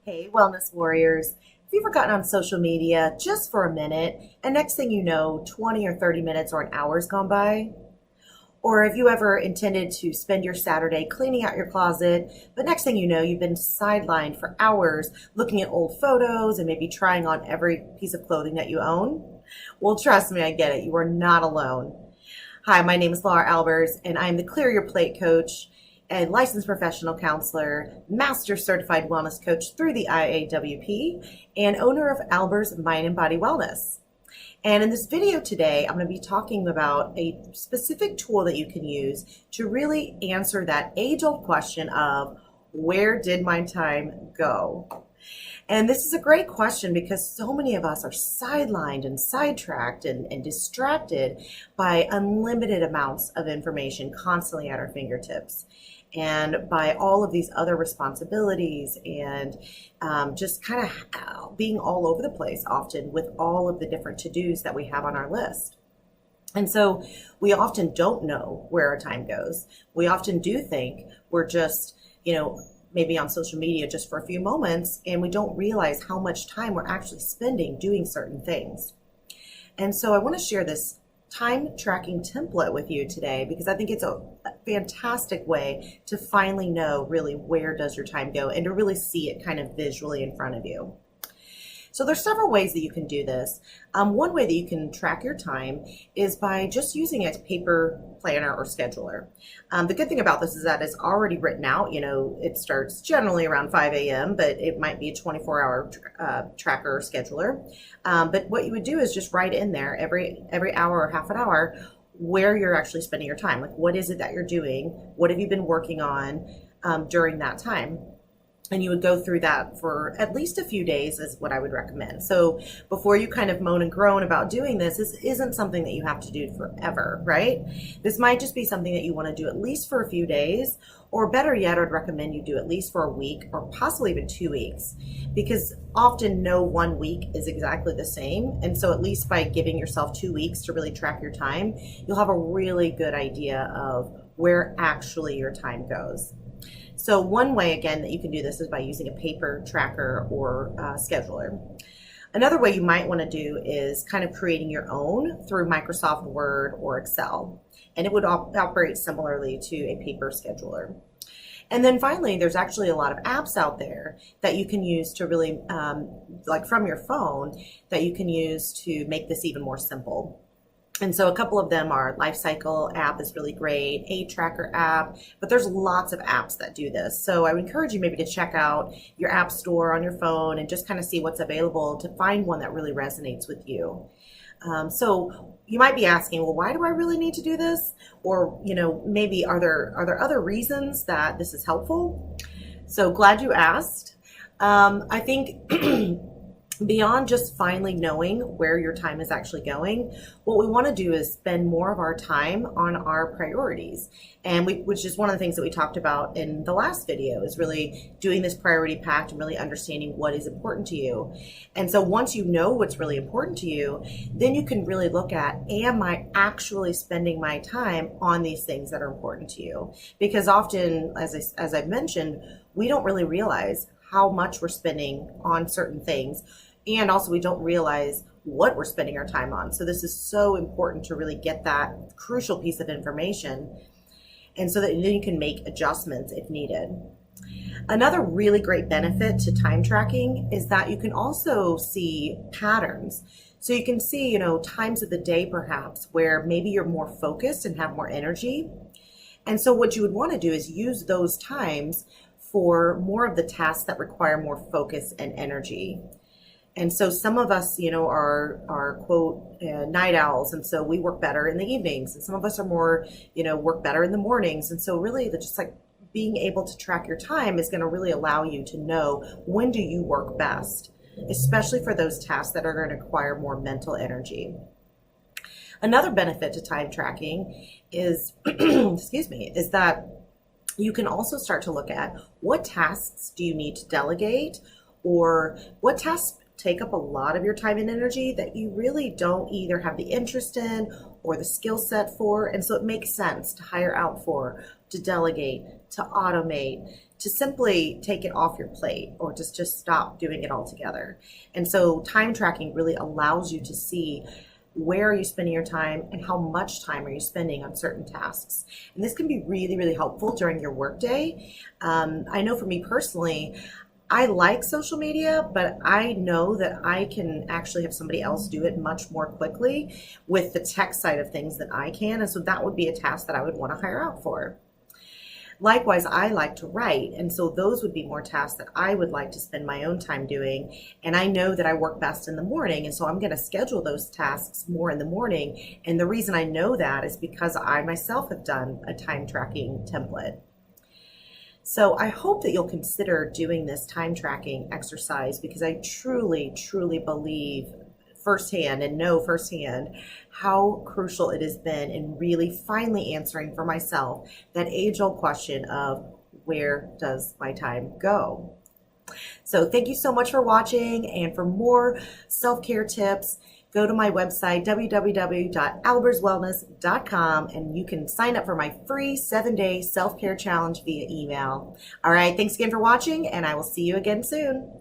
Hey, wellness warriors. Have you ever gotten on social media just for a minute and next thing you know, 20 or 30 minutes or an hour's gone by? Or have you ever intended to spend your Saturday cleaning out your closet, but next thing you know, you've been sidelined for hours looking at old photos and maybe trying on every piece of clothing that you own? Well, trust me, I get it. You are not alone. Hi, my name is Laura Albers, and I'm the Clear Your Plate coach and licensed professional counselor, master certified wellness coach through the IAWP, and owner of Albers Mind Body Wellness. And in this video today, I'm going to be talking about a specific tool that you can use to really answer that age-old question of where did my time go? And this is a great question because so many of us are sidelined and sidetracked and distracted by unlimited amounts of information constantly at our fingertips, and by all of these other responsibilities and just kind of being all over the place often with all of the different to-dos that we have on our list. And so we often don't know where our time goes. We often do think we're just, maybe on social media just for a few moments, and we don't realize how much time we're actually spending doing certain things. And so I want to share this time tracking template with you today because I think it's a fantastic way to finally know really where does your time go and to really see it kind of visually in front of you. So there's several ways that you can do this. One way that you can track your time is by just using a paper planner or scheduler. The good thing about this is that it's already written out. It starts generally around 5 a.m., but it might be a 24-hour tracker or scheduler. But what you would do is just write in there every hour or half an hour where you're actually spending your time. Like, what is it that you're doing? What have you been working on during that time? And you would go through that for at least a few days is what I would recommend. So before you kind of moan and groan about doing this isn't something that you have to do forever, right? This might just be something that you want to do at least for a few days, or better yet, I'd recommend you do at least for a week or possibly even 2 weeks, because often no 1 week is exactly the same. And so at least by giving yourself 2 weeks to really track your time, you'll have a really good idea of where actually your time goes. So one way, again, that you can do this is by using a paper tracker or scheduler. Another way you might want to do is kind of creating your own through Microsoft Word or Excel. And it would operate similarly to a paper scheduler. And then finally, there's actually a lot of apps out there that you can use to really, like from your phone, that you can use to make this even more simple. And so a couple of them are Lifecycle app is really great, a tracker app, but there's lots of apps that do this. So I would encourage you maybe to check out your app store on your phone and just kind of see what's available to find one that really resonates with you. So you might be asking, well, why do I really need to do this? Or, maybe are there other reasons that this is helpful? So glad you asked. I think beyond just finally knowing where your time is actually going, what we want to do is spend more of our time on our priorities. And which is one of the things that we talked about in the last video, is really doing this priority pact and really understanding what is important to you. And so once you know what's really important to you, then you can really look at, am I actually spending my time on these things that are important to you? Because often, as I've mentioned, we don't really realize how much we're spending on certain things. And also we don't realize what we're spending our time on. So this is so important to really get that crucial piece of information, and so that then you can make adjustments if needed. Another really great benefit to time tracking is that you can also see patterns. So you can see, times of the day perhaps where maybe you're more focused and have more energy. And so what you would want to do is use those times for more of the tasks that require more focus and energy. And so some of us, are quote, night owls. And so we work better in the evenings. And some of us are more, work better in the mornings. And so really just like being able to track your time is going to really allow you to know when do you work best, especially for those tasks that are going to require more mental energy. Another benefit to time tracking is, is that you can also start to look at what tasks do you need to delegate, or what tasks take up a lot of your time and energy that you really don't either have the interest in or the skill set for. And so it makes sense to hire out for, to delegate, to automate, to simply take it off your plate, or just stop doing it altogether. And so time tracking really allows you to see where are you spending your time and how much time are you spending on certain tasks. And this can be really, really helpful during your workday. I know for me personally, I like social media, but I know that I can actually have somebody else do it much more quickly with the tech side of things than I can. And so that would be a task that I would want to hire out for. Likewise, I like to write, and so those would be more tasks that I would like to spend my own time doing. And I know that I work best in the morning, and so I'm going to schedule those tasks more in the morning. And the reason I know that is because I myself have done a time tracking template. So I hope that you'll consider doing this time tracking exercise, because I truly, truly believe firsthand and know firsthand how crucial it has been in really finally answering for myself that age-old question of, where does my time go? So thank you so much for watching, and for more self-care tips, go to my website, www.alberswellness.com, and you can sign up for my free 7-day self-care challenge via email. All right, thanks again for watching, and I will see you again soon.